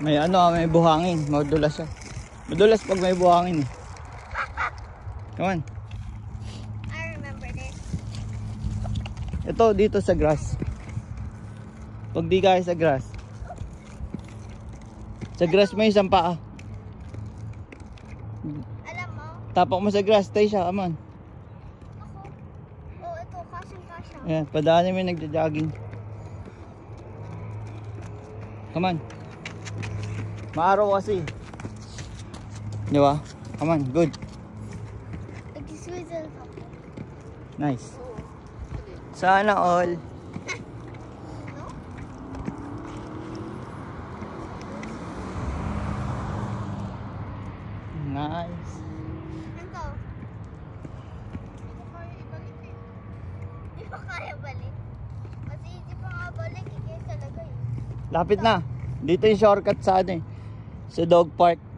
May ano, may buhangin. Madulas siya. Madulas pag may buhangin eh. Come on. I remember this. Ito, dito sa grass. Pag di kaya sa grass. Sa grass mo yung isang paa. Alam mo? Tapak mo sa grass, tayo siya, come on. Ako. Oh, ito, kasyang-kasya. Ayan, padaanin mo yung nagja-jogging. Come on. Maaraw kasi. Di ba? Come on, good. Nag-swizzle ako. Nice. Sana all. No? Nice. Ito. Hindi ko kaya balik. Kasi hindi pa nga balik. Kaya talaga eh. Lapit na. Dito yung shortcut sa ano eh. Sa dog park.